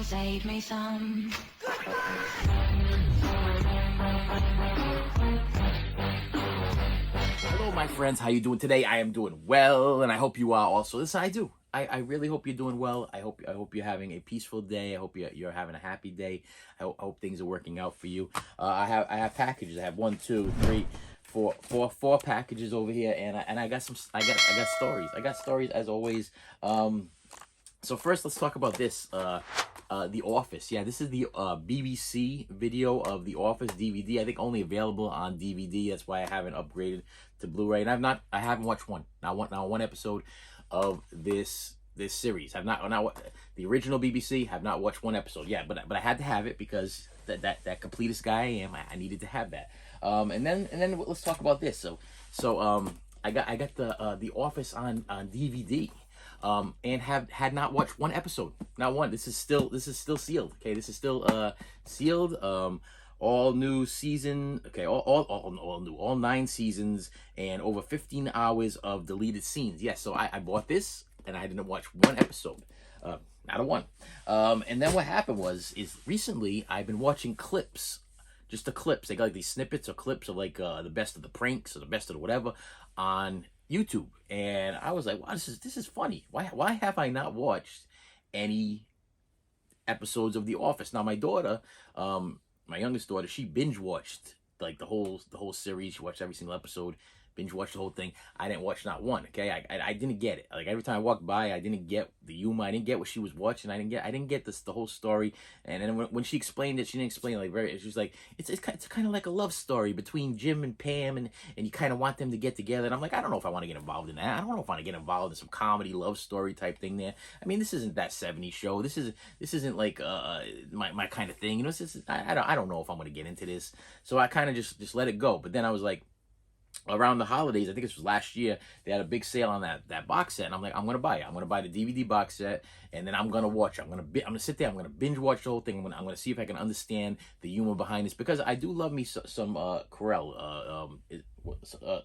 save me some. Hello, my friends. How you doing today? I am doing well, and I hope you are also. Listen, I do. I really hope you're doing well. I hope you're having a peaceful day. I hope you're having a happy day. I hope things are working out for you. I have packages. I have 1, 2, 3, 4 packages over here, and I got some. I got stories. I got stories as always. So first, let's talk about this. The Office. Yeah, this is the BBC video of The Office DVD. I think only available on DVD. That's why I haven't upgraded to Blu-ray. And I haven't watched not one episode of this series. I've not the original BBC. Have not watched one episode. Yeah, but I had to have it because that completist guy I am. I needed to have that. And then let's talk about this. So I got the Office on DVD. And had not watched one episode, not one. This is still sealed. Okay, this is still sealed. All new season. Okay, all new, all 9 seasons and over 15 hours of deleted scenes. Yes, so I bought this and I didn't watch one episode, not a one. And then what happened is recently I've been watching clips. Just the clips. They got like these snippets or clips of like the best of the pranks or the best of the whatever on YouTube, and I was like, wow, this is funny. Why have I not watched any episodes of The Office? Now my daughter, my youngest daughter, she binge watched like the whole series. She watched every single episode, binge watched the whole thing. I didn't watch not one. Okay, I didn't get it. Like every time I walked by, I didn't get the humor. I didn't get what she was watching. I didn't get the whole story. And then when she explained it, she didn't explain it like very. She was like, it's kind of like a love story between Jim and Pam, and you kind of want them to get together. And I'm like, I don't know if I want to get involved in that. I don't know if I want to get involved in some comedy love story type thing there. I mean, this isn't that '70s show. This isn't like my kind of thing. You know, I don't know if I'm going to get into this. So I kind of just let it go. But then I was like, around the holidays, I think this was last year, they had a big sale on that box set, and I'm like, I'm gonna buy it. I'm gonna buy the DVD box set, and then I'm gonna watch it. I'm gonna sit there. I'm gonna binge watch the whole thing. I'm gonna see if I can understand the humor behind this, because I do love me some Carell.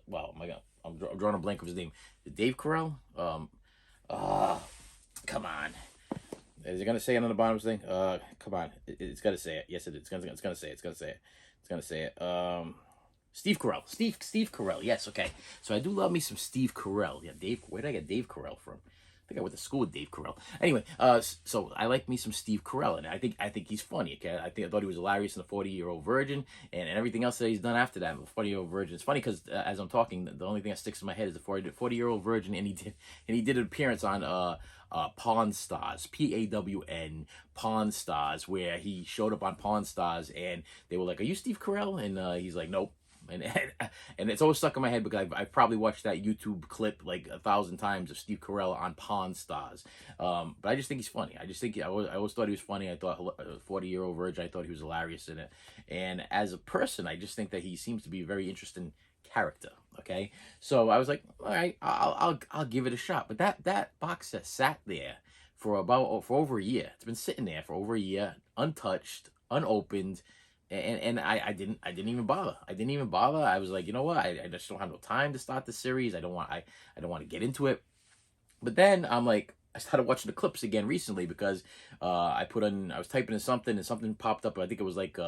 Wow, my God, I'm drawing a blank of his name. Dave Carell. Come on. Is it gonna say it on the bottom of the thing? Come on. It's gonna say it. Yes, it is. It's gonna say it. It's gonna say it. Steve Carell. Steve Carell. Yes, okay. So I do love me some Steve Carell. Yeah, Dave. Where did I get Dave Carell from? I think I went to school with Dave Carell. Anyway, so I like me some Steve Carell, and I think he's funny. Okay, I thought he was hilarious in The 40-Year-Old Virgin, and everything else that he's done after that. The 40-Year-Old Virgin. It's funny because as I'm talking, the only thing that sticks in my head is the 40-Year-Old Virgin, and he did an appearance on Pawn Stars, PAWN, Pawn Stars, where he showed up on Pawn Stars, and they were like, "Are you Steve Carell?" And he's like, "Nope." And it's always stuck in my head because I've probably watched that YouTube clip like 1,000 times of Steve Carell on Pawn Stars. But I just think he's funny. I always thought he was funny. I thought 40-Year-Old Virgin, I thought he was hilarious in it. And as a person, I just think that he seems to be a very interesting character. Okay, so I was like, all right, I'll give it a shot. But that box set sat there for over a year. It's been sitting there for over a year, untouched, unopened. And I didn't even bother. I was like, you know what? I just don't have no time to start the series. I don't want to get into it. But then I'm like, I started watching the clips again recently because I was typing in something and something popped up. I think it was like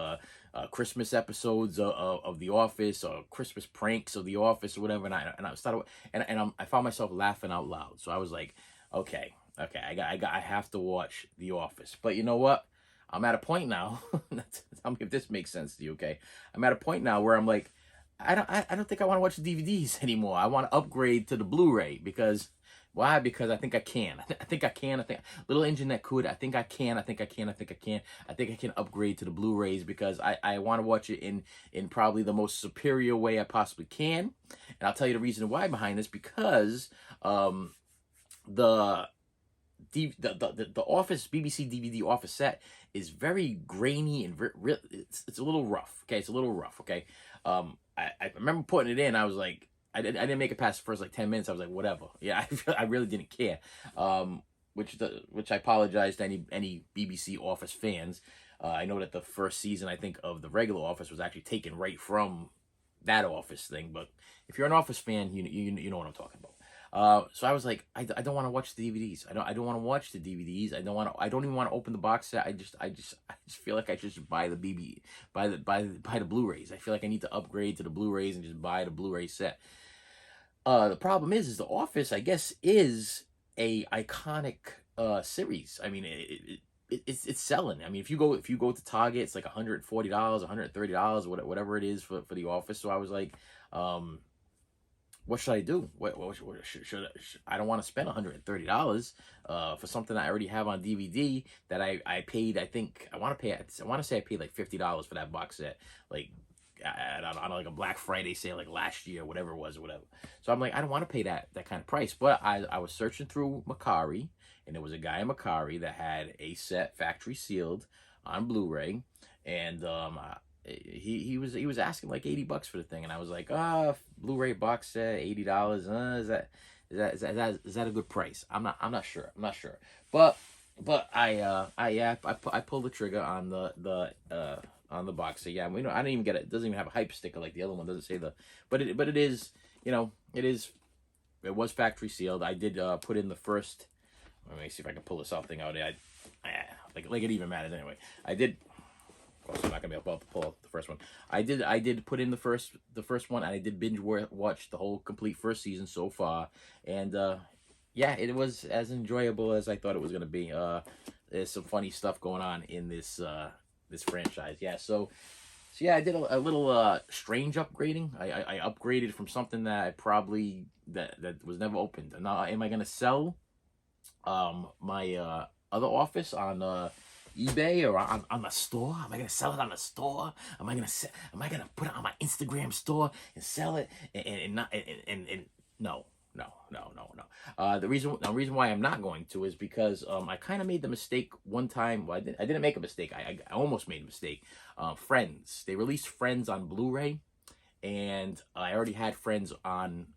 Christmas episodes of The Office, or Christmas pranks of The Office, or whatever. And I started I found myself laughing out loud. So I was like, okay, I have to watch The Office. But you know what? I'm at a point now. Tell me if this makes sense to you, okay? I'm at a point now where I'm like, I don't think I want to watch the DVDs anymore. I want to upgrade to the Blu-ray because why? Because I think I can. I think little engine that could. I think I can upgrade to the Blu-rays because I want to watch it in probably the most superior way I possibly can. And I'll tell you the reason why behind this, because the Office BBC DVD Office set is very grainy and it's a little rough. Okay, it's a little rough. Okay, I remember putting it in. I was like, I didn't make it past the first like 10 minutes. I was like, whatever. Yeah, I really didn't care. Which I apologize to any BBC Office fans. I know that the first season, I think, of the regular Office was actually taken right from that Office thing. But if you're an Office fan, you know what I'm talking about. So I was like, I don't want to watch the DVDs. I don't want to watch the DVDs. I don't even want to open the box set. I just feel like I should just buy the buy the Blu-rays. I feel like I need to upgrade to the Blu-rays and just buy the Blu-ray set. The problem is The Office, I guess, is a iconic series. I mean, it's selling. I mean, if you go to Target, it's like $140, $130, whatever it is for The Office. So I was like, what should I do? I don't want to spend $130 for something I already have on DVD that I paid. I think I want to say I paid like $50 for that box set, like on like a Black Friday sale, like last year, whatever it was, or whatever. So I'm like, I don't want to pay that kind of price. But I was searching through Macari, and there was a guy in Macari that had a set factory sealed on Blu-ray, and he was asking like $80 for the thing, and I was like, Blu-ray box set, $80. Is that a good price? I'm not sure. But I pulled the trigger on the box. So yeah, I didn't even get it. It doesn't even have a hype sticker like the other one. Doesn't say but it is, it was factory sealed. I did put in the first. Let me see if I can pull this thing out. Like it even matters anyway. I did. Of course, I'm not gonna be able to pull out the first one. I did put in the first one, and I did binge watch the whole complete first season so far, and yeah, it was as enjoyable as I thought it was gonna be. There's some funny stuff going on in this franchise. Yeah, so yeah, I did a little strange upgrading. I upgraded from something that I probably that was never opened. Now, am I gonna sell my other Office on eBay or on the store? Am I gonna sell it on the store? Am I gonna put it on my Instagram store and sell it and not and no. The reason why I'm not going to is because I kind of made the mistake one time. Well, I didn't make a mistake. I almost made a mistake. Friends. They released Friends on Blu-ray, and I already had Friends on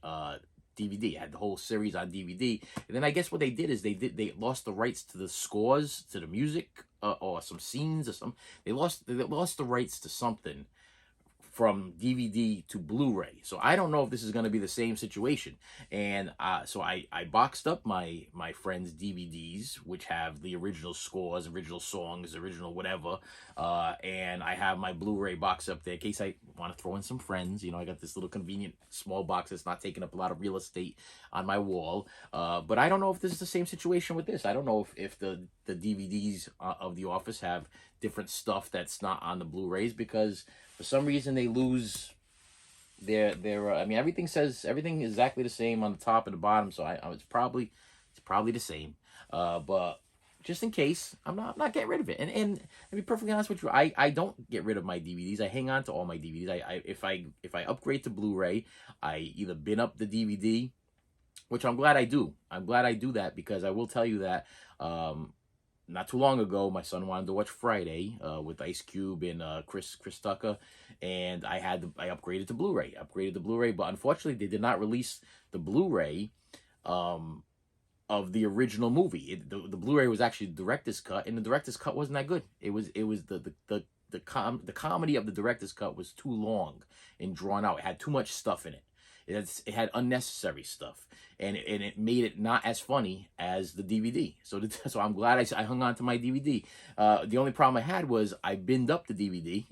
DVD. I had the whole series on DVD, and then I guess what they did is they lost the rights to the scores, to the music, or some scenes or some. They lost the rights to something from DVD to Blu-ray. So I don't know if this is going to be the same situation. And so I boxed up my friend's DVDs, which have the original scores, original songs, original whatever. And I have my Blu-ray box up there in case I want to throw in some Friends. I got this little convenient small box that's not taking up a lot of real estate on my wall. But I don't know if this is the same situation with this. I don't know if the DVDs of The Office have different stuff that's not on the Blu-rays, because for some reason they lose their I mean, everything is exactly the same on the top and the bottom, so it's probably the same. But just in case, I'm not getting rid of it. And to be perfectly honest with you, I don't get rid of my DVDs. I hang on to all my DVDs. If I upgrade to Blu-ray, I either bin up the DVD, which I'm glad I do. I'm glad I do that, because I will tell you that not too long ago, my son wanted to watch Friday with Ice Cube and Chris Tucker, and I upgraded to Blu-ray. But unfortunately, they did not release the Blu-ray of the original movie. The Blu-ray was actually the director's cut, and the director's cut wasn't that good. It was the comedy of the director's cut was too long and drawn out. It had too much stuff in it. It had unnecessary stuff, and it made it not as funny as the DVD. So I'm glad I hung on to my DVD. The only problem I had was I binned up the DVD,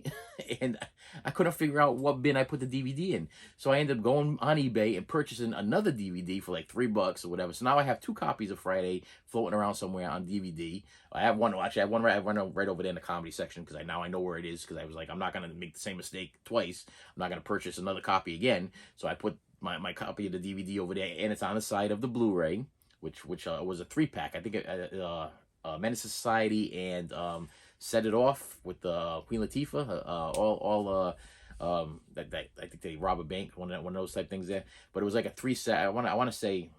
and I couldn't figure out what bin I put the DVD in. So I ended up going on eBay and purchasing another DVD for like $3 or whatever. So now I have 2 copies of Friday floating around somewhere on DVD. I have one right over there in the comedy section, because I know where it is, because I was like, I'm not gonna make the same mistake twice. I'm not gonna purchase another copy again. So I put my copy of the DVD over there, and it's on the side of the Blu-ray, which was a 3-pack. I think Menace to Society and Set It Off with Queen Latifah, that I think they rob a bank, one of those type things there. But it was like a 3-set. I want to say,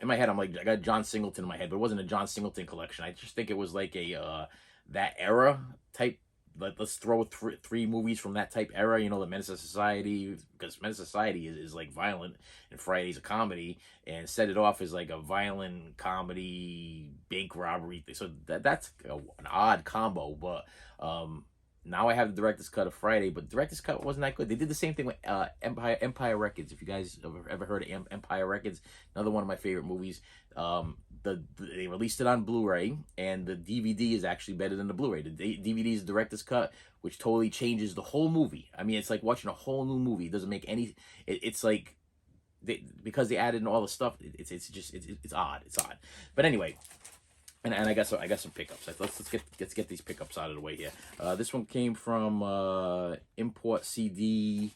in my head, I'm like, I got John Singleton in my head, but it wasn't a John Singleton collection. I just think it was like a that era type. Let's throw 3 movies from that type era, the Menace to Society, because Menace to Society is like violent, and Friday's a comedy, and Set It Off is like a violent comedy bank robbery. So that's an odd combo, but now I have the director's cut of Friday, but director's cut wasn't that good. They did the same thing with Empire Records. If you guys ever heard of Empire Records, another one of my favorite movies. They released it on Blu-ray, and the DVD is actually better than the Blu-ray. The DVD is the director's cut, which totally changes the whole movie. I mean, it's like watching a whole new movie. It doesn't make any. It's like because they added in all the stuff. It's odd. It's odd. But anyway. And I got some pickups. Let's get these pickups out of the way here. This one came from Import CD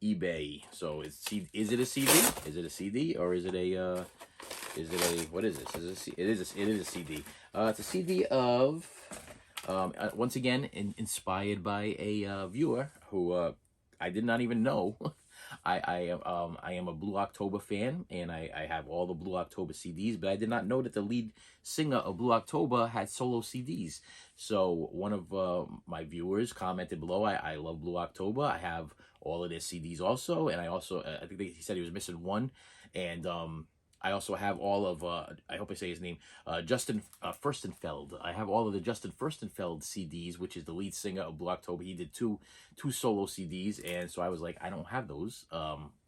eBay. So is it a CD? Is it a CD or is it a what is this? It is a CD. It's a CD of once again inspired by a viewer who I did not even know. I am a Blue October fan, and I have all the Blue October CDs, but I did not know that the lead singer of Blue October had solo CDs. So one of my viewers commented below, I love Blue October. I have all of their CDs also, and I also, I think he said he was missing one, and I also have all of, I hope I say his name, Justin Furstenfeld. I have all of the Justin Furstenfeld CDs, which is the lead singer of Blue October. He did two solo CDs, and so I was like, I don't have those.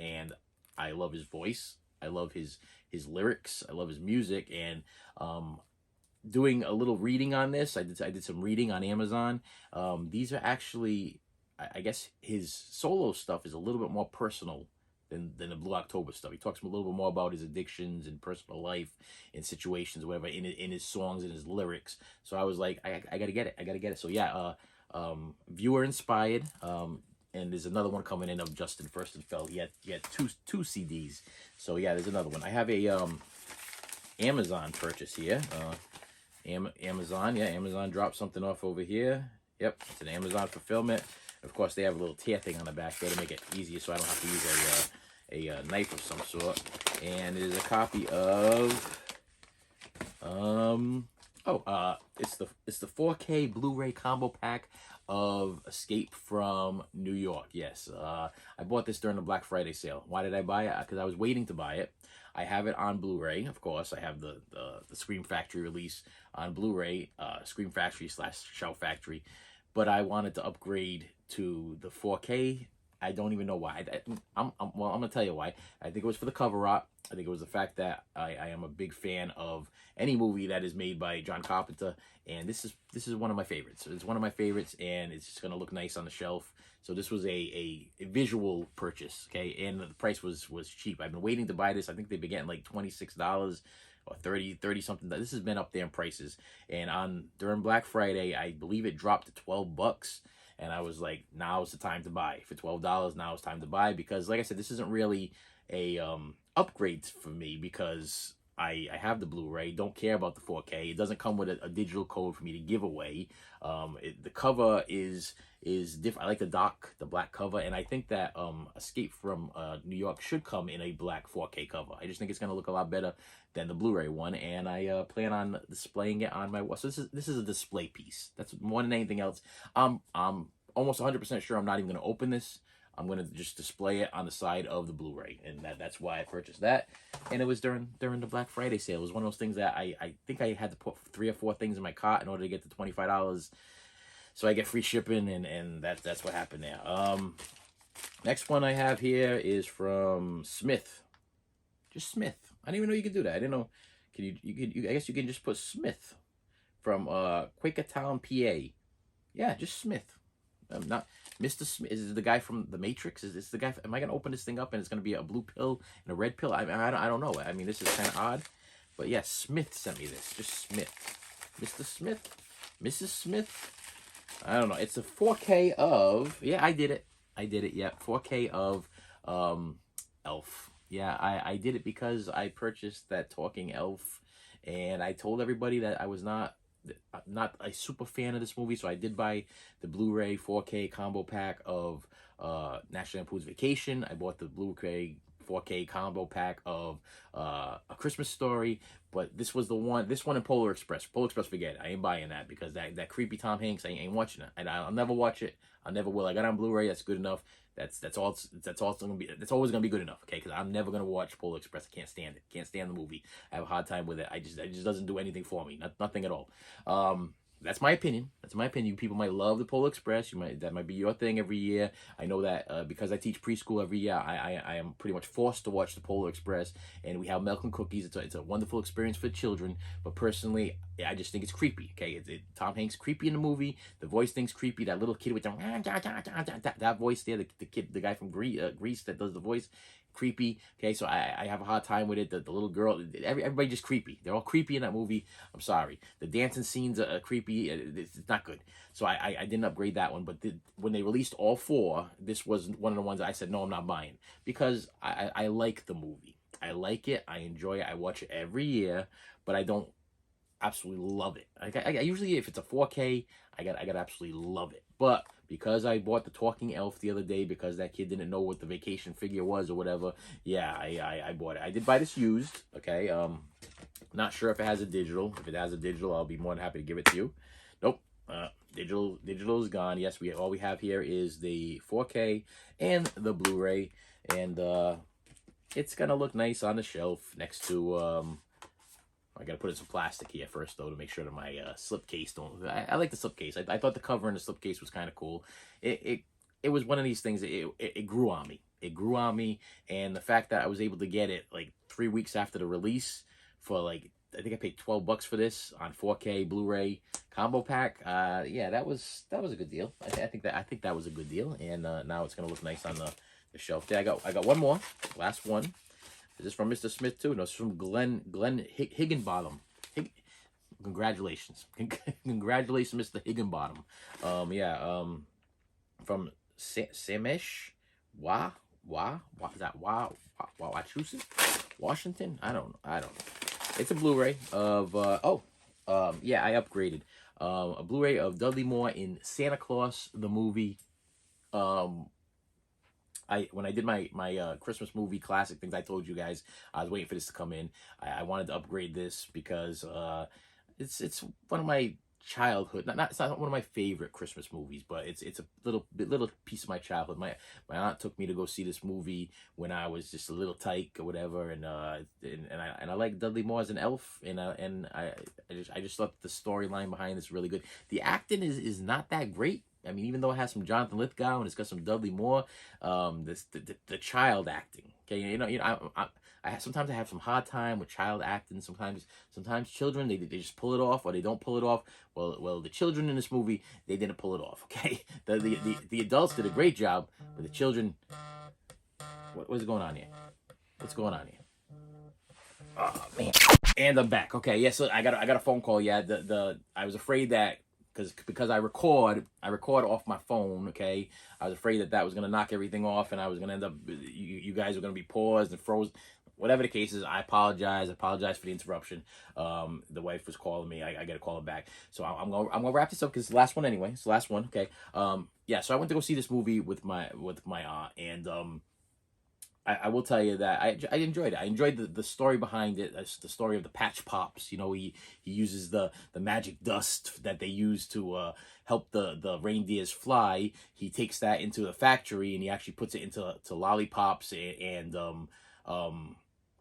And I love his voice. I love his lyrics. I love his music. And doing a little reading on this, I did some reading on Amazon. These are actually, I guess his solo stuff is a little bit more personal than the Blue October stuff. He talks a little bit more about his addictions and personal life and situations, whatever, in his songs and his lyrics. So I was like, I gotta get it. So yeah, viewer inspired. And there's another one coming in of Justin Furstenfeld. He had two CDs. So yeah, there's another one. I have a Amazon purchase here. Amazon, yeah, Amazon dropped something off over here. Yep, it's an Amazon fulfillment. Of course, they have a little tear thing on the back there to make it easier, so I don't have to use a knife of some sort. And it is a copy of it's the 4K Blu-ray combo pack of Escape from New York. Yes, I bought this during the Black Friday sale. Why did I buy it? Because I was waiting to buy it. I have it on Blu-ray, of course. I have the Scream Factory release on Blu-ray, Scream Factory / Shout Factory. But I wanted to upgrade to the 4K. I don't even know why. I'm gonna tell you why. I think it was for the cover art. I think it was the fact that I am a big fan of any movie that is made by John Carpenter, and this is one of my favorites. It's one of my favorites, and it's just gonna look nice on the shelf. So this was a visual purchase, okay, and the price was cheap. I've been waiting to buy this. I think they've been getting like $26 or 30 something. This has been up there in prices, and during Black Friday, I believe it dropped to $12. And I was like, now's the time to buy. For $12, now it's time to buy. Because, like I said, this isn't really a upgrade for me because I have the Blu-ray. Don't care about the 4K. It doesn't come with a digital code for me to give away. The cover is different. I like the black cover. And I think that Escape from New York should come in a black 4K cover. I just think it's going to look a lot better than the Blu-ray one. And I plan on displaying it on my wall. So this is a display piece. That's more than anything else. I'm almost 100% sure I'm not even going to open this. I'm going to just display it on the side of the Blu-ray, and that's why I purchased that. And it was during the Black Friday sale. It was one of those things that I think I had to put 3 or 4 things in my cart in order to get the $25, so I get free shipping, and that's what happened there. Next one I have here is from Smith. Just Smith. I didn't even know you could do that. I didn't know. I guess you can just put Smith from Quakertown, PA. Yeah, just Smith. Not Mr. Smith. Is this the guy from The Matrix? Is this the guy? Am I gonna open this thing up and it's gonna be a blue pill and a red pill? I don't know. I mean, this is kind of odd, but yeah, Smith sent me this. Just Smith, Mr. Smith, Mrs. Smith. I don't know. It's a 4K of, yeah, I did it. Yeah, 4K of Elf. Yeah, I did it because I purchased that talking elf, and I told everybody that I was not a super fan of this movie, so I did buy the Blu-ray 4K combo pack of National Lampoon's Vacation. I bought the Blu-ray 4K combo pack of A Christmas Story, but this one in Polar Express. Polar Express, forget it. I ain't buying that because that creepy Tom Hanks, I ain't watching it. And I'll never watch it. I never will. I got it on Blu-ray. That's good enough. That's always gonna be good enough. Okay, because I'm never gonna watch Polar Express. I can't stand it. Can't stand the movie. I have a hard time with it. It just doesn't do anything for me. Nothing at all. That's my opinion. That's my opinion. People might love the Polar Express. That might be your thing every year. I know that because I teach preschool every year, I am pretty much forced to watch the Polar Express, and we have milk and cookies. It's a wonderful experience for children. But personally, I just think it's creepy. Okay, Tom Hanks creepy in the movie. The voice thing's creepy. That little kid with that voice there, the guy from Grease that does the voice, creepy. Okay, so I have a hard time with it. The little girl, everybody just creepy. They're all creepy in that movie. I'm sorry. The dancing scenes are creepy. It's not good. So I didn't upgrade that one. But when they released all four, this was one of the ones I said, no, I'm not buying. Because I like the movie. I like it. I enjoy it. I watch it every year. But I don't absolutely love it. I usually, if it's a 4K, I got absolutely love it. But because I bought the talking elf the other day because that kid didn't know what the vacation figure was or whatever, yeah, I bought it. I did buy this used, okay? Not sure if it has a digital. If it has a digital, I'll be more than happy to give it to you. Nope. Digital is gone. Yes, all we have here is the 4K and the Blu-ray, and it's gonna look nice on the shelf next to I gotta put in some plastic here first, though, to make sure that my slipcase don't. I like the slipcase. I thought the cover and the slipcase was kind of cool. It was one of these things. It grew on me. It grew on me, and the fact that I was able to get it like 3 weeks after the release for like, I think I paid $12 for this on 4K Blu-ray combo pack. Yeah, that was a good deal. I think that was a good deal, and now it's gonna look nice on the shelf. There, I got one more, last one. Is this from Mr. Smith too? No, it's from Glenn Higginbottom. Congratulations. Congratulations, Mr. Higginbottom. From Samesh is that Washington? I don't know. It's a Blu-ray of yeah, I upgraded. A Blu-ray of Dudley Moore in Santa Claus the movie. When I did my Christmas movie classic things, I told you guys I was waiting for this to come in. I wanted to upgrade this because it's one of my childhood. It's not one of my favorite Christmas movies, but it's a little piece of my childhood. My aunt took me to go see this movie when I was just a little tyke or whatever, and I like Dudley Moore as an elf, and I just thought the storyline behind this is really good. The acting is not that great. I mean, even though it has some Jonathan Lithgow and it's got some Dudley Moore, the child acting. Okay, sometimes I have some hard time with child acting. Sometimes children they just pull it off or they don't pull it off. Well, the children in this movie, they didn't pull it off. Okay, the adults did a great job, but the children, what's going on here? What's going on here? Oh man! And I'm back. Okay, yeah. So I got a phone call. Yeah, I was afraid that. Because I record off my phone, okay? I was afraid that was going to knock everything off, and I was going to end up, you guys were going to be paused and frozen. Whatever the case is, I apologize. I apologize for the interruption. The wife was calling me. I got to call her back. So I'm gonna wrap this up because it's the last one anyway. It's the last one, okay? Yeah. So I went to go see this movie with my aunt, and I will tell you that I enjoyed it. I enjoyed the story behind it. It's the story of the Patch Pops. You know, he uses the magic dust that they use to help the reindeers fly. He takes that into the factory and he actually puts it into lollipops and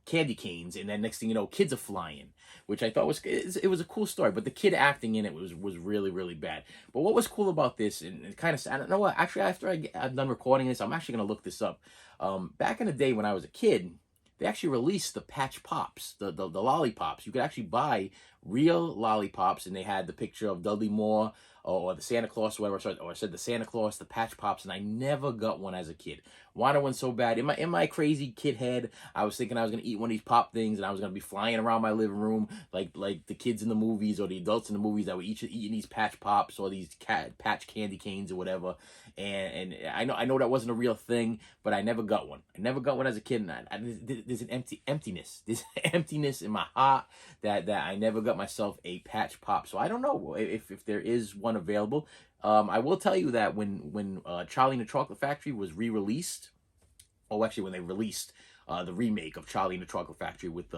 candy canes. And then next thing you know, kids are flying, which I thought was a cool story. But the kid acting in it was really, really bad. But what was cool about this, and it kind of, I don't know what, actually after I'm done recording this, I'm actually going to look this up. Back in the day when I was a kid, they actually released the Patch Pops, the lollipops. You could actually buy real lollipops, and they had the picture of Dudley Moore or the Santa Claus, or whatever. Or I said the Santa Claus, the Patch Pops, and I never got one as a kid. Wanted one so bad. In my crazy kid head, I was thinking I was gonna eat one of these pop things, and I was gonna be flying around my living room like the kids in the movies or the adults in the movies that were eating these Patch Pops or these patch candy canes or whatever. And I know that wasn't a real thing, but I never got one. I never got one as a kid, and there's an emptiness. There's emptiness in my heart that I never got myself a Patch Pop. So I don't know if there is one available. I will tell you that when Charlie and the Chocolate Factory was re-released, actually when they released the remake of Charlie and the Chocolate Factory with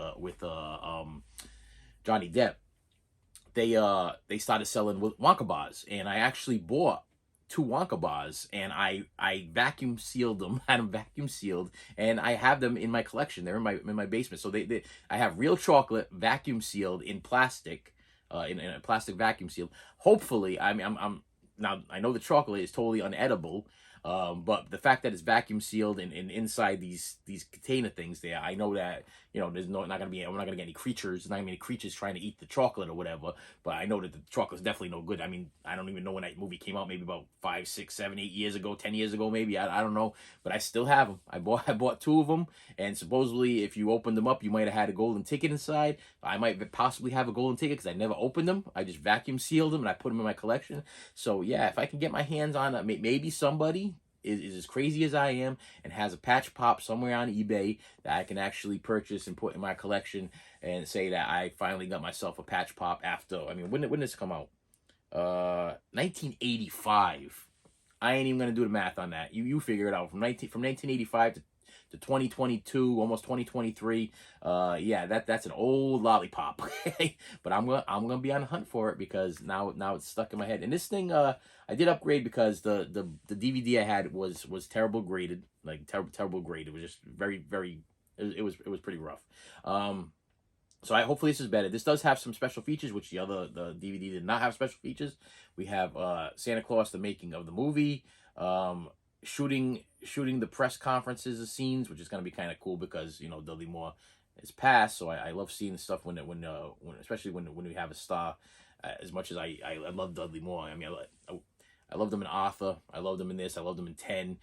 Johnny Depp, they started selling Wonka bars, and I actually bought 2 Wonka bars, and I vacuum sealed them. Had them vacuum sealed, and I have them in my collection. They're in my basement. So I have real chocolate vacuum sealed in plastic. in a plastic vacuum seal. Hopefully, I mean, I'm now I know the chocolate is totally unedible, but the fact that it's vacuum sealed and inside these container things there, I know that there's not gonna be, I'm not gonna get any creatures, there's not gonna be any creatures trying to eat the chocolate or whatever. But I know that the chocolate's definitely no good. I mean, I don't even know when that movie came out, maybe about 5, 6, 7, 8 years ago, 10 years ago, maybe. I don't know, but I still have them. I bought two of them, and supposedly if you opened them up, you might have had a golden ticket inside. I might possibly have a golden ticket because I never opened them. I just vacuum sealed them and I put them in my collection. So yeah, if I can get my hands on it, maybe somebody is as crazy as I am and has a patch pop somewhere on eBay that I can actually purchase and put in my collection and say that I finally got myself a patch pop after, I mean, when did this come out? 1985. I ain't even gonna do the math on that. You figure it out. From 1985 to 2022, almost 2023. Yeah, that's an old lollipop. But I'm gonna be on the hunt for it because now it's stuck in my head. And this thing, I did upgrade because the DVD I had was terrible graded, like terrible grade. It was just very. It was pretty rough. So hopefully this is better. This does have some special features, which the DVD did not have special features. We have Santa Claus, the making of the movie, shooting the press conferences, the scenes, which is going to be kind of cool because Dudley Moore is passed. So I love seeing stuff when especially when we have a star. As much as I love Dudley Moore, I mean I loved him in Arthur. I loved him in this. I loved him in 10.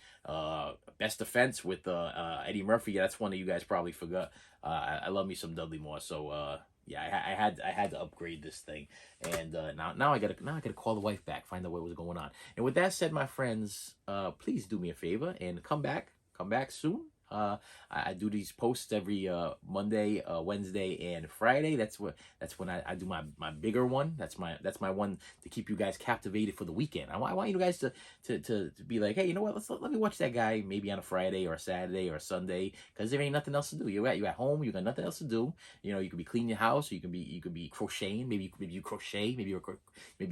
Best Defense with Eddie Murphy. Yeah, that's one that you guys probably forgot. I love me some Dudley Moore. So yeah, I had to upgrade this thing, and now I gotta call the wife back, find out what was going on. And with that said, my friends, please do me a favor and come back soon. I do these posts every Monday, Wednesday, and Friday. That's when I do my bigger one. That's my one to keep you guys captivated for the weekend. I want you guys to be like, hey, you know what? Let me watch that guy maybe on a Friday or a Saturday or a Sunday because there ain't nothing else to do. You're at home. You got nothing else to do. You could be cleaning your house. Or you could be crocheting. Maybe you crochet. Maybe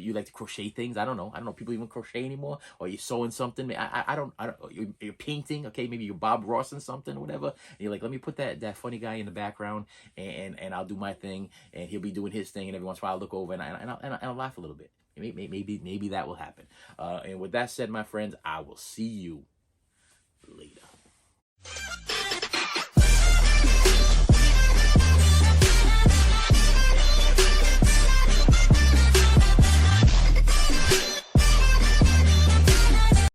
you like to crochet things. I don't know. People even crochet anymore. Or you're sewing something. I don't. You're painting. Okay, maybe you're Bob Ross and something or whatever. And you're like, let me put that funny guy in the background, and I'll do my thing, and he'll be doing his thing, and every once in a while I'll look over and I'll laugh a little bit. Maybe that will happen. And with that said, my friends, I will see you later.